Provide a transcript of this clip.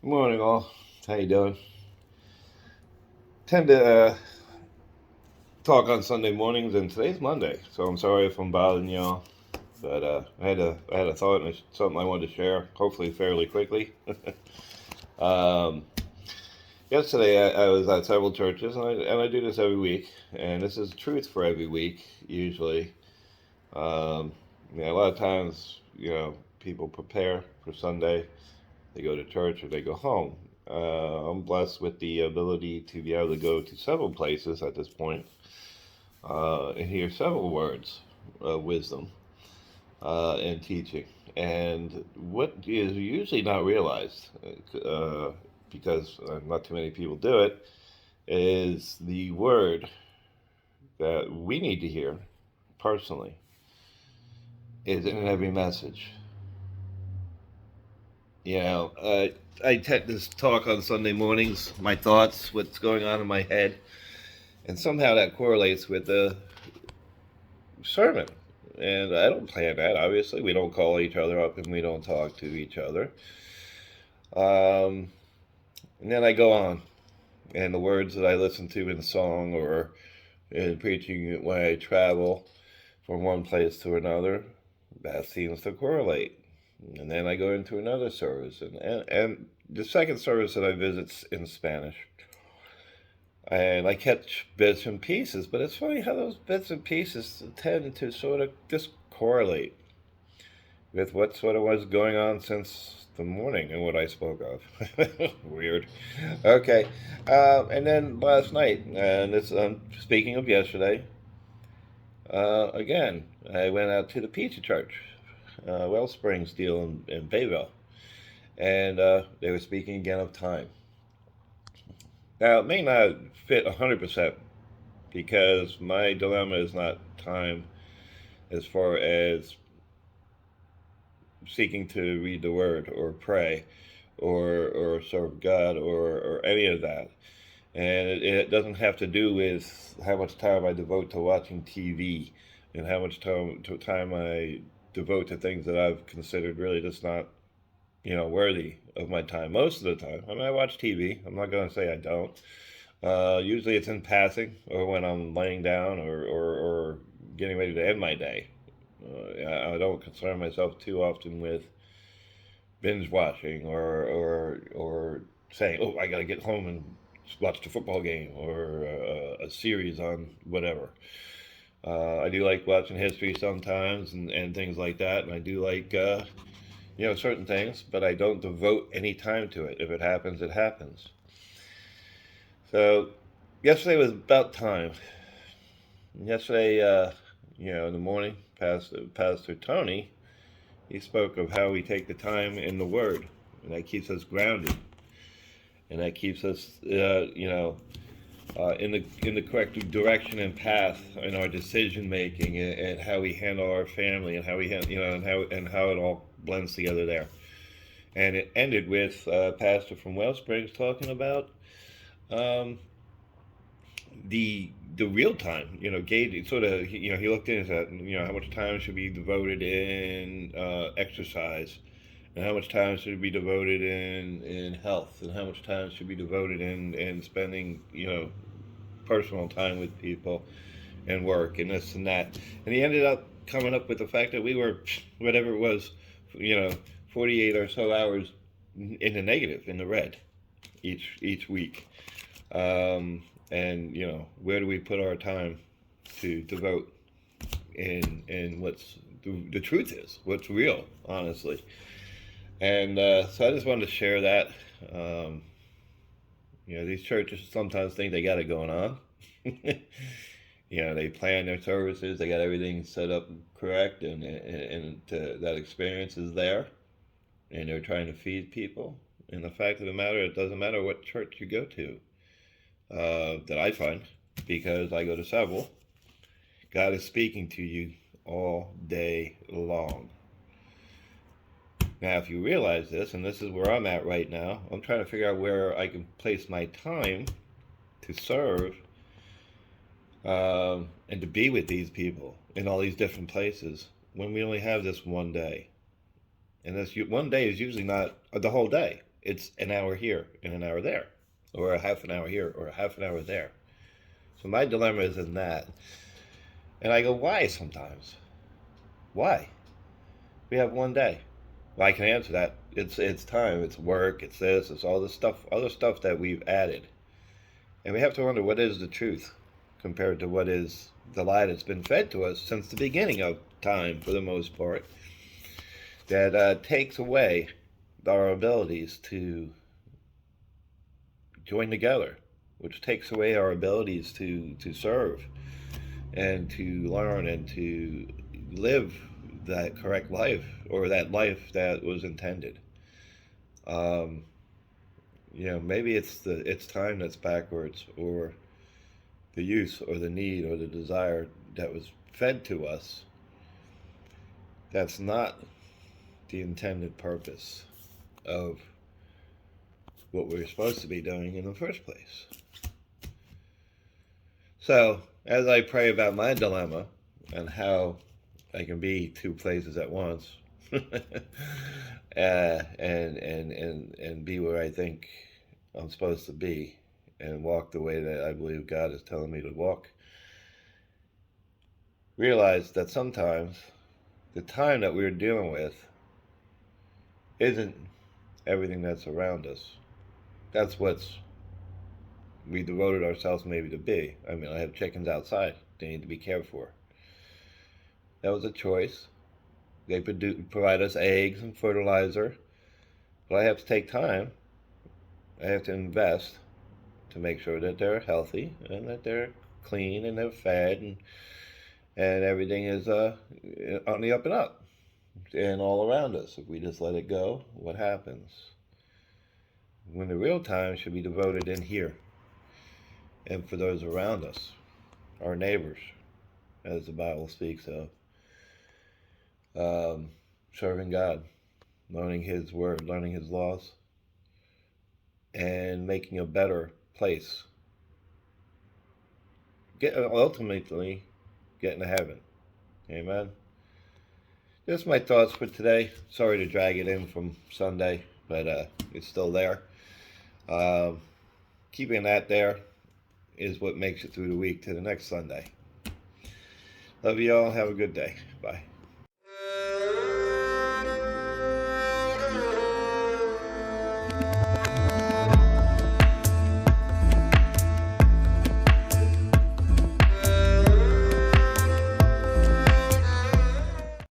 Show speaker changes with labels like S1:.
S1: Good morning, all. How you doing? Tend to talk on Sunday mornings, and today's Monday, so I'm sorry if I'm bothering y'all. But I had a thought and it's something I wanted to share, hopefully fairly quickly. um, Yesterday, I was at several churches, and I do this every week, and this is truth for every week usually. Um, a lot of times, people prepare for Sunday. They go to church or they go home. I'm blessed with the ability to be able to go to several places at this point and hear several words of wisdom and teaching. And what is usually not realized, because not too many people do it, is the word that we need to hear personally is in every message. I tend to talk on Sunday mornings, my thoughts, what's going on in my head, and somehow that correlates with the sermon. And I don't plan that, obviously. We don't call each other up and we don't talk to each other. And then I go on, and the words that I listen to in song or in preaching when I travel from one place to another, that seems to correlate. And then I go into another service, and the second service that I visit's in Spanish. And I catch bits and pieces, but it's funny how those bits and pieces tend to sort of just correlate with what sort of was going on since the morning and what I spoke of. Weird. Okay. And then last night, and this, speaking of yesterday, again, I went out to the Pizza Church, Wellsprings deal in Bayville, and they were speaking again of time. Now, it may not fit 100% because my dilemma is not time as far as seeking to read the word or pray or serve God or any of that. And it doesn't have to do with how much time I devote to watching TV and how much time I devote to things that I've considered really just not, worthy of my time most of the time. I mean, I watch TV. I'm not going to say I don't. Usually it's in passing or when I'm laying down or getting ready to end my day. I don't concern myself too often with binge watching or saying, "Oh, I got to get home and watch the football game or a series on whatever." I do like watching history sometimes and things like that, and I do like certain things, but I don't devote any time to it. If it happens, it happens. So yesterday was about time. Yesterday, in the morning, Pastor Tony, he spoke of how we take the time in the Word, and that keeps us grounded, and that keeps us, in the correct direction and path in our decision making and how we handle our family and how we and how it all blends together there. And it ended with Pastor from Wellsprings talking about um, the real time, gauge sort of, he looked into that, how much time should be devoted in exercise, and how much time should be devoted in health, and how much time should be devoted in spending, personal time with people and work and this and that. And he ended up coming up with the fact that we were, whatever it was, you know, 48 or so hours in the negative, in the red, each week. And where do we put our time to devote in what's the truth is, what's real, honestly. And so I just wanted to share that. These churches sometimes think they got it going on. They plan their services, they got everything set up correct, and that experience is there, and they're trying to feed people. And the fact of the matter, it doesn't matter what church you go to, that I find, because I go to several, God is speaking to you all day long. Now, if you realize this, and this is where I'm at right now, I'm trying to figure out where I can place my time to serve and to be with these people in all these different places when we only have this one day. And this one day is usually not the whole day. It's an hour here and an hour there, or a half an hour here or a half an hour there. So my dilemma is in that. And I go, why sometimes? Why? We have one day. Well, I can answer that. It's time, it's work, it's this, it's all this stuff, other stuff that we've added. And we have to wonder what is the truth compared to what is the lie that's been fed to us since the beginning of time, for the most part, that takes away our abilities to join together, which takes away our abilities to serve and to learn and to live that correct life, or that life that was intended. Um, maybe it's time that's backwards, or the use or the need or the desire that was fed to us that's not the intended purpose of what we were supposed to be doing in the first place. So, as I pray about my dilemma and how I can be two places at once, and be where I think I'm supposed to be, and walk the way that I believe God is telling me to walk, realize that sometimes the time that we're dealing with isn't everything that's around us. That's what's we devoted ourselves maybe to be. I mean, I have chickens outside. They need to be cared for. That was a choice. They provide us eggs and fertilizer. But I have to take time. I have to invest to make sure that they're healthy and that they're clean and they're fed, and everything is on the up and up and all around us. If we just let it go, what happens? When the real time should be devoted in here and for those around us, our neighbors, as the Bible speaks of. Serving God, learning His Word, learning His laws, and making a better place. Ultimately, getting to heaven. Amen. Just my thoughts for today. Sorry to drag it in from Sunday, but it's still there. Keeping that there is what makes it through the week to the next Sunday. Love you all. Have a good day. Bye.